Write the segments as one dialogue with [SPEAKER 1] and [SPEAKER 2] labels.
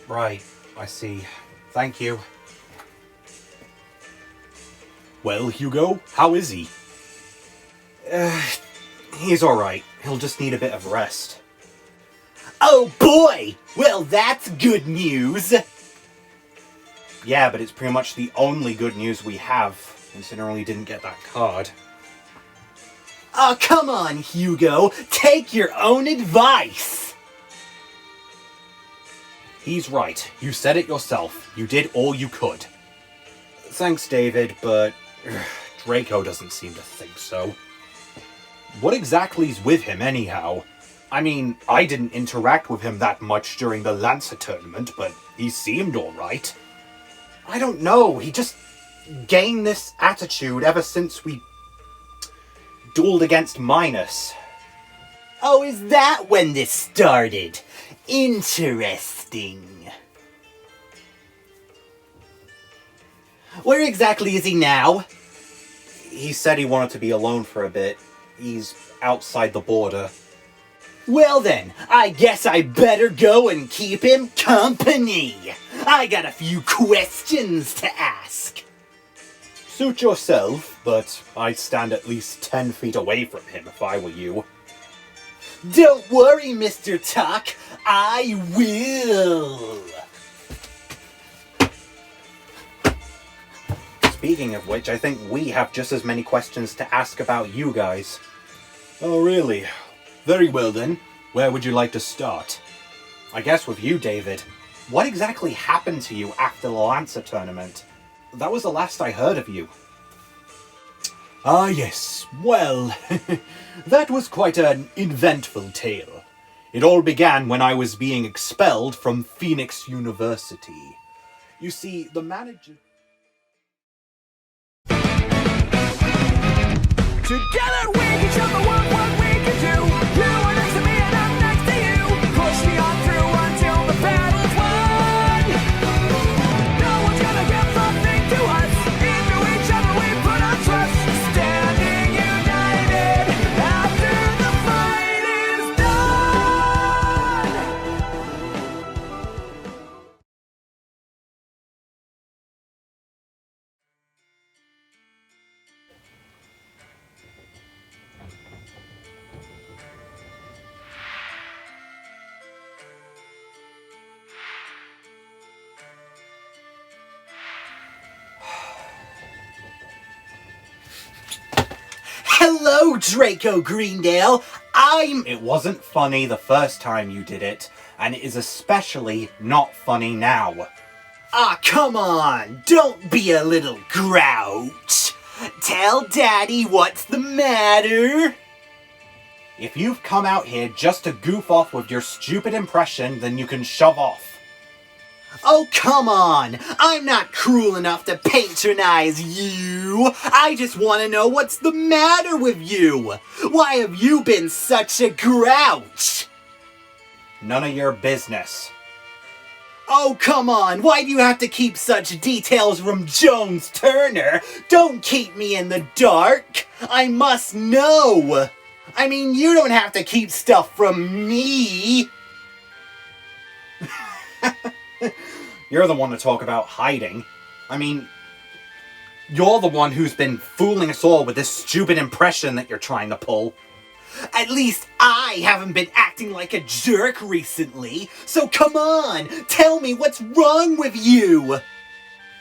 [SPEAKER 1] Right, I see. Thank you. Well, Hugo, how is he? He's alright. He'll just need a bit of rest.
[SPEAKER 2] Oh boy! Well, that's good news!
[SPEAKER 1] Yeah, but it's pretty much the only good news we have, considering we didn't get that card.
[SPEAKER 2] Oh, come on, Hugo! Take your own advice!
[SPEAKER 1] He's right. You said it yourself. You did all you could. Thanks, David, but Draco doesn't seem to think so. What exactly's with him, anyhow? I mean, I didn't interact with him that much during the Lancer tournament, but he seemed alright. I don't know, he just gained this attitude ever since we dueled against Minus.
[SPEAKER 2] Oh, is that when this started? Interesting. Where exactly is he now?
[SPEAKER 1] He said he wanted to be alone for a bit. He's outside the border.
[SPEAKER 2] Well then, I guess I better go and keep him company. I got a few questions to ask.
[SPEAKER 1] Suit yourself, but I'd stand at least 10 feet away from him if I were you.
[SPEAKER 2] Don't worry, Mr. Tuck. I will.
[SPEAKER 1] Speaking of which, I think we have just as many questions to ask about you guys. Oh, really? Very well then. Where would you like to start? I guess with you, David. What exactly happened to you after the Lancer tournament? That was the last I heard of you. Ah, yes. Well, that was quite an eventful tale. It all began when I was being expelled from Phoenix University. You see, the manager...
[SPEAKER 3] Together we can show the world what we can do. You are next to me and I'm next to you. Push me on through until the battle's won. No one's gonna give something to us. Into each other we put our trust. Standing united after the fight is done.
[SPEAKER 2] Hello, Draco Greendale.
[SPEAKER 1] It wasn't funny the first time you did it, and it is especially not funny now.
[SPEAKER 2] Ah, come on. Don't be a little grouch. Tell Daddy what's the matter.
[SPEAKER 1] If you've come out here just to goof off with your stupid impression, then you can shove off.
[SPEAKER 2] Oh, come on. I'm not cruel enough to patronize you. I just want to know what's the matter with you. Why have you been such a grouch?
[SPEAKER 1] None of your business.
[SPEAKER 2] Oh, come on. Why do you have to keep such details from Jones Turner? Don't keep me in the dark. I must know. I mean, you don't have to keep stuff from me.
[SPEAKER 1] You're the one to talk about hiding. I mean, you're the one who's been fooling us all with this stupid impression that you're trying to pull.
[SPEAKER 2] At least I haven't been acting like a jerk recently. So come on, tell me what's wrong with you.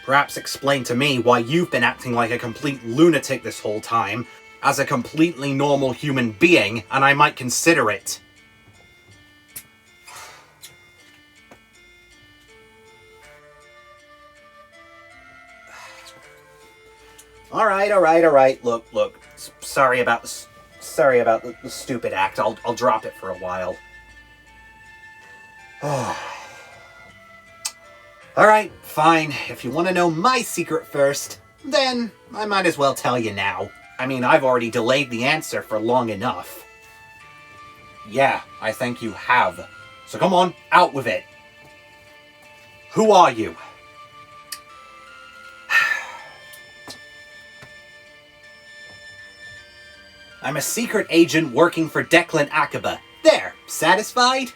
[SPEAKER 1] Perhaps explain to me why you've been acting like a complete lunatic this whole time, as a completely normal human being, and I might consider it. Alright. Look. Sorry about the stupid act. I'll drop it for a while. Alright, fine. If you want to know my secret first, then I might as well tell you now. I mean, I've already delayed the answer for long enough. Yeah, I think you have. So come on, out with it. Who are you? I'm a secret agent working for Declan Akaba. There, satisfied?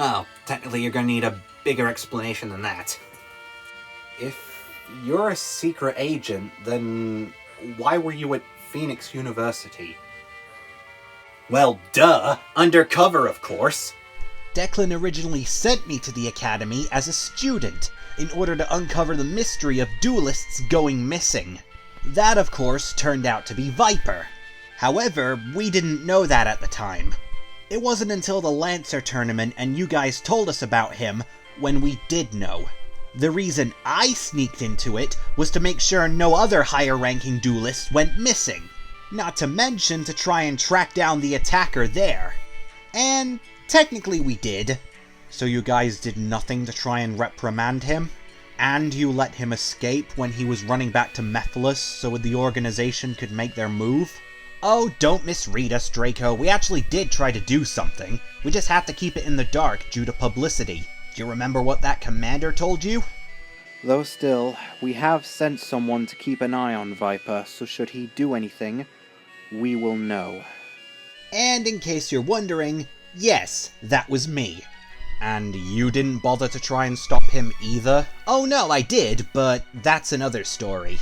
[SPEAKER 1] Well, technically you're gonna need a bigger explanation than that. If you're a secret agent, then why were you at Phoenix University?
[SPEAKER 2] Well, duh. Undercover, of course.
[SPEAKER 4] Declan originally sent me to the academy as a student in order to uncover the mystery of duelists going missing. That, of course, turned out to be Viper. However, we didn't know that at the time. It wasn't until the Lancer tournament and you guys told us about him when we did know. The reason I sneaked into it was to make sure no other higher-ranking duelists went missing. Not to mention to try and track down the attacker there. And technically we did. So you guys did nothing to try and reprimand him? And you let him escape when he was running back to Mephiles so the organization could make their move? Oh, don't misread us, Draco. We actually did try to do something. We just had to keep it in the dark due to publicity. Do you remember what that commander told you?
[SPEAKER 5] Though still, we have sent someone to keep an eye on Viper, so should he do anything, we will know.
[SPEAKER 4] And in case you're wondering, yes, that was me. And you didn't bother to try and stop him either? Oh no, I did, but that's another story.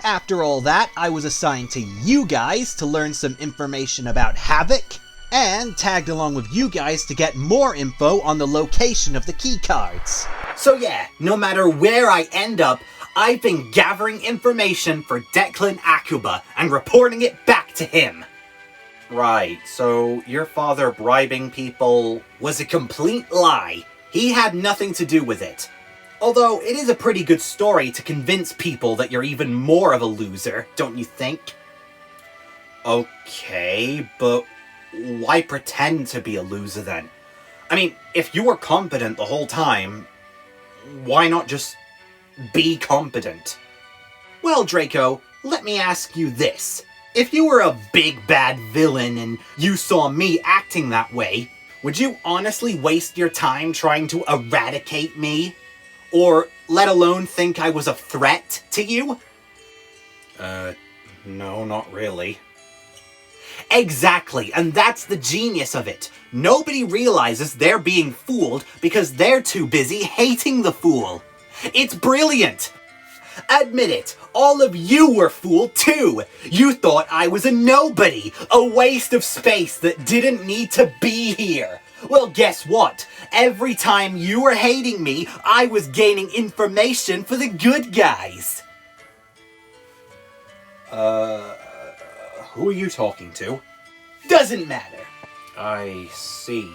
[SPEAKER 4] After all that, I was assigned to you guys to learn some information about Havoc, and tagged along with you guys to get more info on the location of the keycards.
[SPEAKER 2] So yeah, no matter where I end up, I've been gathering information for Declan Akuba and reporting it back to him.
[SPEAKER 1] Right, so your father bribing people
[SPEAKER 2] Was a complete lie. He had nothing to do with it. Although, it is a pretty good story to convince people that you're even more of a loser, don't you think?
[SPEAKER 1] Okay, but why pretend to be a loser then? I mean, if you were competent the whole time, why not just be competent?
[SPEAKER 2] Well, Draco, let me ask you this. If you were a big bad villain and you saw me acting that way, would you honestly waste your time trying to eradicate me? Or let alone think I was a threat to you?
[SPEAKER 1] No, not really.
[SPEAKER 2] Exactly, and that's the genius of it. Nobody realizes they're being fooled because they're too busy hating the fool. It's brilliant! Admit it, all of you were fooled too! You thought I was a nobody, a waste of space that didn't need to be here. Well, guess what? Every time you were hating me, I was gaining information for the good guys.
[SPEAKER 1] Who are you talking to?
[SPEAKER 2] Doesn't matter.
[SPEAKER 1] I see.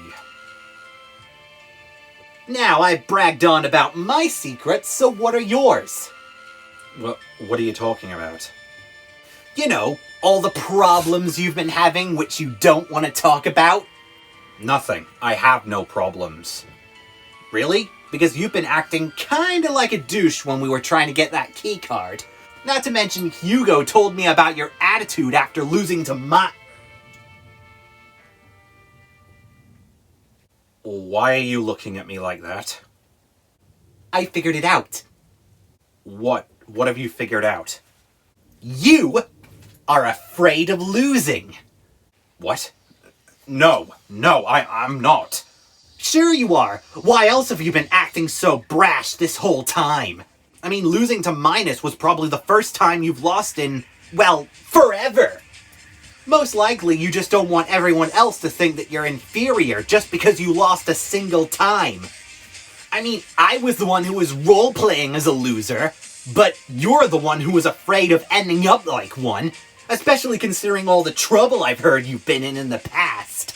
[SPEAKER 2] Now I've bragged on about my secrets, so what are yours?
[SPEAKER 1] What are you talking about?
[SPEAKER 2] You know, all the problems you've been having which you don't want to talk about.
[SPEAKER 1] Nothing. I have no problems.
[SPEAKER 2] Really? Because you've been acting kinda like a douche when we were trying to get that key card. Not to mention Yugioh told me about your attitude after losing to
[SPEAKER 1] Why are you looking at me like that?
[SPEAKER 2] I figured it out.
[SPEAKER 1] What? What have you figured out?
[SPEAKER 2] You are afraid of losing.
[SPEAKER 1] What? No, I'm not.
[SPEAKER 2] Sure you are. Why else have you been acting so brash this whole time? I mean, losing to Minus was probably the first time you've lost in, well, forever. Most likely you just don't want everyone else to think that you're inferior just because you lost a single time. I mean, I was the one who was role-playing as a loser, but you're the one who was afraid of ending up like one, especially considering all the trouble I've heard you've been in the past.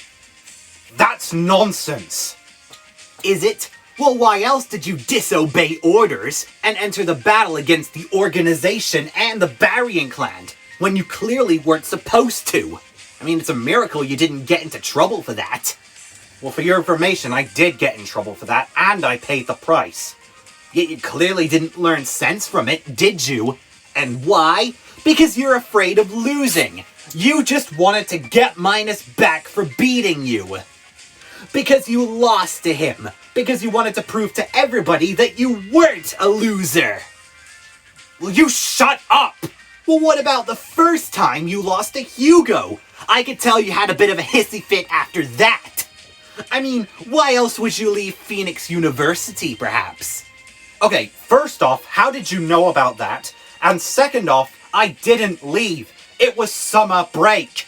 [SPEAKER 1] That's nonsense.
[SPEAKER 2] Is it? Well, why else did you disobey orders and enter the battle against the organization and the Barrian clan when you clearly weren't supposed to? I mean, it's a miracle you didn't get into trouble for that.
[SPEAKER 1] Well, for your information, I did get in trouble for that, and I paid the price.
[SPEAKER 2] Yet you clearly didn't learn sense from it, did you? And why? Because you're afraid of losing. You just wanted to get Minus back for beating you. Because you lost to him. Because you wanted to prove to everybody that you weren't a loser.
[SPEAKER 1] Will you shut up?
[SPEAKER 2] Well, what about the first time you lost to Yugioh? I could tell you had a bit of a hissy fit after that. I mean, why else would you leave Phoenix University, perhaps?
[SPEAKER 1] Okay, first off, how did you know about that? And second off, I didn't leave. It was summer break.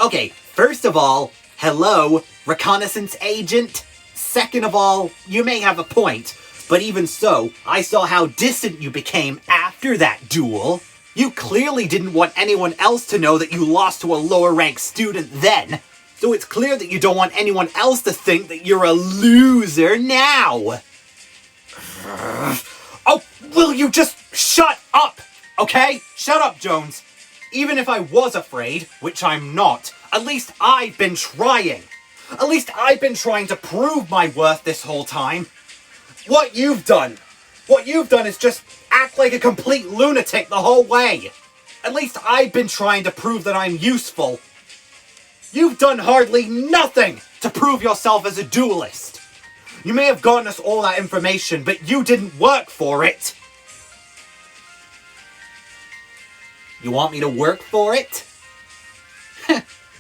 [SPEAKER 2] Okay, first of all, hello, reconnaissance agent. Second of all, you may have a point, but even so, I saw how distant you became after that duel. You clearly didn't want anyone else to know that you lost to a lower-ranked student then, so it's clear that you don't want anyone else to think that you're a loser now.
[SPEAKER 1] Oh, will you just shut up? Okay? Shut up, Jones. Even if I was afraid, which I'm not, at least I've been trying. At least I've been trying to prove my worth this whole time. What you've done is just act like a complete lunatic the whole way. At least I've been trying to prove that I'm useful. You've done hardly nothing to prove yourself as a duelist. You may have gotten us all that information, but you didn't work for it.
[SPEAKER 2] You want me to work for it?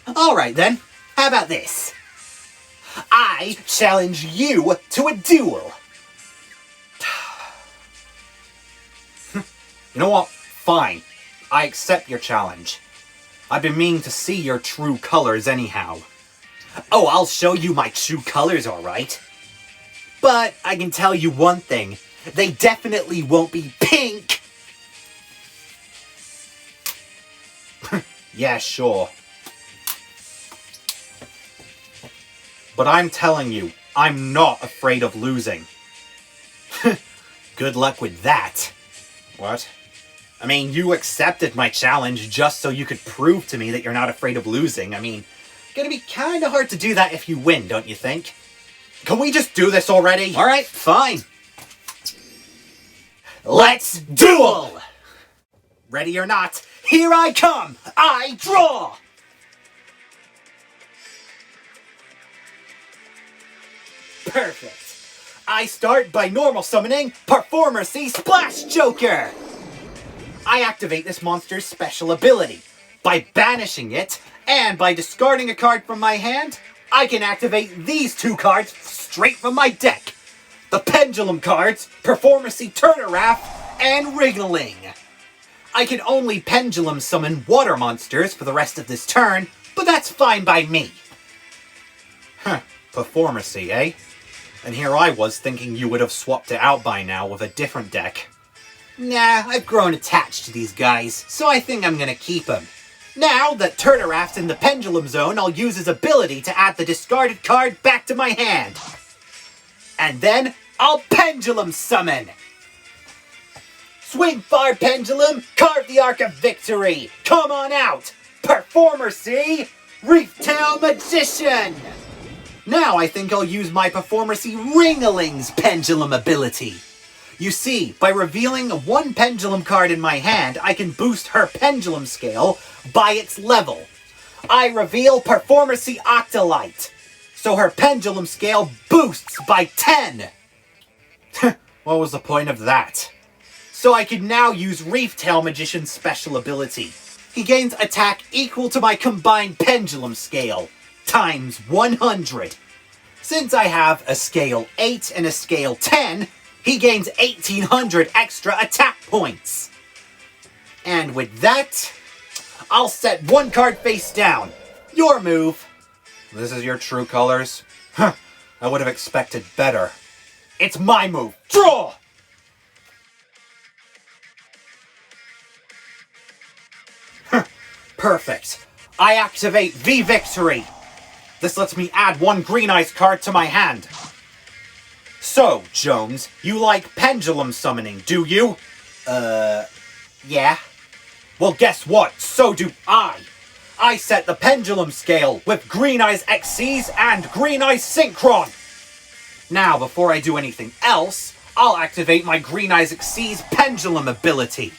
[SPEAKER 2] Alright then, how about this? I challenge you to a duel.
[SPEAKER 1] You know what? Fine. I accept your challenge. I've been meaning to see your true colors anyhow.
[SPEAKER 2] Oh, I'll show you my true colors, alright. But I can tell you one thing. They definitely won't be pink.
[SPEAKER 1] Yeah, sure. But I'm telling you, I'm not afraid of losing. Good luck with that. What? I mean, you accepted my challenge just so you could prove to me that you're not afraid of losing. I mean, gonna be kinda hard to do that if you win, don't you think? Can we just do this already?
[SPEAKER 2] Alright, fine.
[SPEAKER 1] Let's duel! Ready or not, here I come! I draw! Perfect. I start by normal summoning Performer C Splash Joker! I activate this monster's special ability. By banishing it, and by discarding a card from my hand, I can activate these two cards straight from my deck. The Pendulum cards, Performer C Turner-Raff, and Wriggling. I can only Pendulum summon water monsters for the rest of this turn, but that's fine by me. Huh, Performer C, eh? And here I was thinking you would have swapped it out by now with a different deck.
[SPEAKER 2] Nah, I've grown attached to these guys, so I think I'm gonna keep them. Now that Turner-Raff's in the Pendulum Zone, I'll use his ability to add the discarded card back to my hand. And then, I'll Pendulum Summon! Swing Fire Pendulum, carve the Arc of Victory! Come on out! Performer C, Reef Tail Magician! Now I think I'll use my Performer C Ringling's Pendulum ability. You see, by revealing one Pendulum card in my hand, I can boost her Pendulum scale by its level. I reveal Performer C Octolite, so her Pendulum scale boosts by 10.
[SPEAKER 1] What was the point of that?
[SPEAKER 2] So I can now use Reef Tail Magician's special ability. He gains attack equal to my combined Pendulum scale, times 100. Since I have a scale 8 and a scale 10, he gains 1800 extra attack points. And with that, I'll set one card face down. Your move.
[SPEAKER 1] This is your true colors? Huh, I would have expected better.
[SPEAKER 2] It's my move. Draw!
[SPEAKER 1] Perfect. I activate V-Victory. This lets me add one Green Eyes card to my hand. So, Jones, you like Pendulum Summoning, do you?
[SPEAKER 2] Yeah.
[SPEAKER 1] Well, guess what? So do I. I set the Pendulum Scale with Green Eyes XCs and Green Eyes Synchron. Now, before I do anything else, I'll activate my Green Eyes XC's Pendulum ability.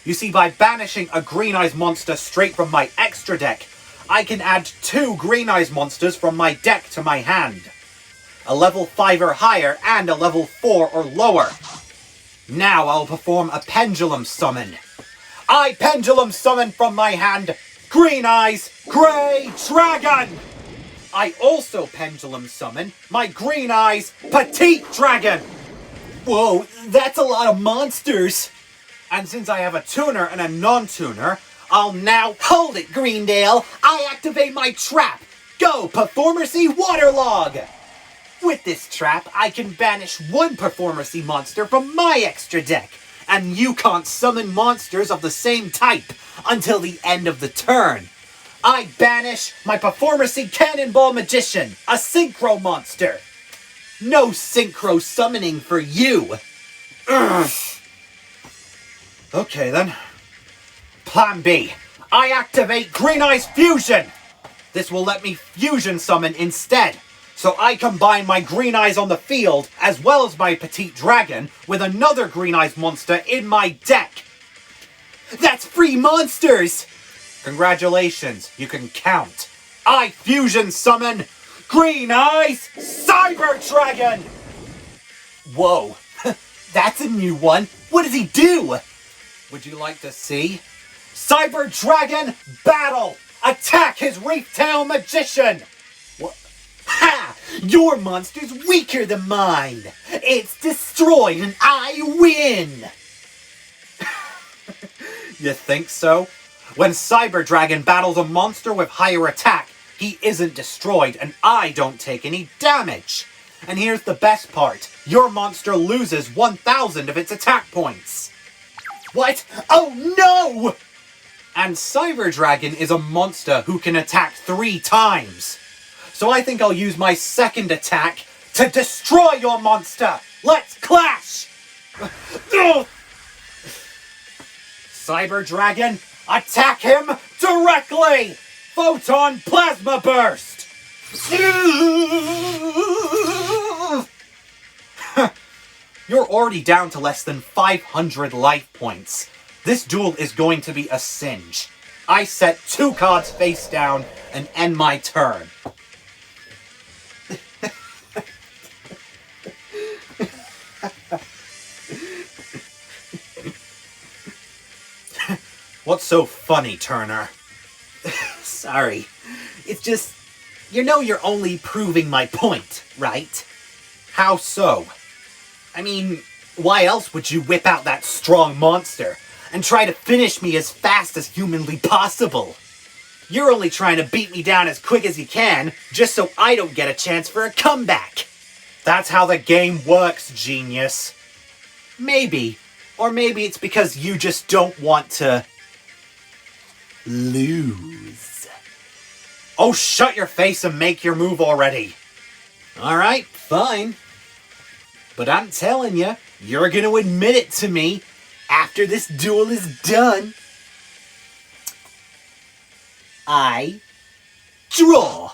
[SPEAKER 1] You see, by banishing a Green Eyes monster straight from my extra deck, I can add 2 Green Eyes monsters from my deck to my hand. A level 5 or higher and a level 4 or lower. Now I'll perform a Pendulum Summon. I Pendulum Summon from my hand Green Eyes Grey Dragon! I also pendulum summon my Green Eyes Petite Dragon!
[SPEAKER 2] Whoa, that's a lot of monsters.
[SPEAKER 1] And since I have a tuner and a non-tuner, I'll now...
[SPEAKER 2] Hold it, Greendale. I activate my trap. Go, Performercy Waterlog. With this trap, I can banish one Performercy monster from my extra deck, and you can't summon monsters of the same type until the end of the turn. I banish my Performercy Cannonball Magician, a Synchro monster. No Synchro summoning for you.
[SPEAKER 1] Ugh. Okay then. Plan B. I activate Green Eyes Fusion! This will let me fusion summon instead. So I combine my Green Eyes on the field, as well as my Petite Dragon, with another Green Eyes monster in my deck.
[SPEAKER 2] That's 3 monsters!
[SPEAKER 1] Congratulations, you can count. I fusion summon Green Eyes Cyber Dragon!
[SPEAKER 2] Whoa, that's a new one. What does he do?
[SPEAKER 1] Would you like to see? Cyber Dragon Battle! Attack his Reef Tail Magician!
[SPEAKER 2] What? Ha! Your monster's weaker than mine! It's destroyed and I win!
[SPEAKER 1] You think so? When Cyber Dragon battles a monster with higher attack, he isn't destroyed and I don't take any damage. And here's the best part. Your monster loses 1,000 of its attack points.
[SPEAKER 2] What? Oh no!
[SPEAKER 1] And Cyber Dragon is a monster who can attack 3 times. So I think I'll use my second attack to destroy your monster. Let's clash! Cyber Dragon, attack him directly! Photon Plasma Burst! You're already down to less than 500 life points. This duel is going to be a cinch. I set 2 cards face down and end my turn. What's so funny, Turner?
[SPEAKER 2] Sorry. It's just, you know you're only proving my point, right?
[SPEAKER 1] How so?
[SPEAKER 2] I mean, why else would you whip out that strong monster and try to finish me as fast as humanly possible? You're only trying to beat me down as quick as you can, just so I don't get a chance for a comeback.
[SPEAKER 1] That's how the game works, genius.
[SPEAKER 2] Maybe. Or maybe it's because you just don't want to lose.
[SPEAKER 1] Oh, shut your face and make your move already.
[SPEAKER 2] Alright, fine. But I'm telling you, you're gonna admit it to me after this duel is done. I draw.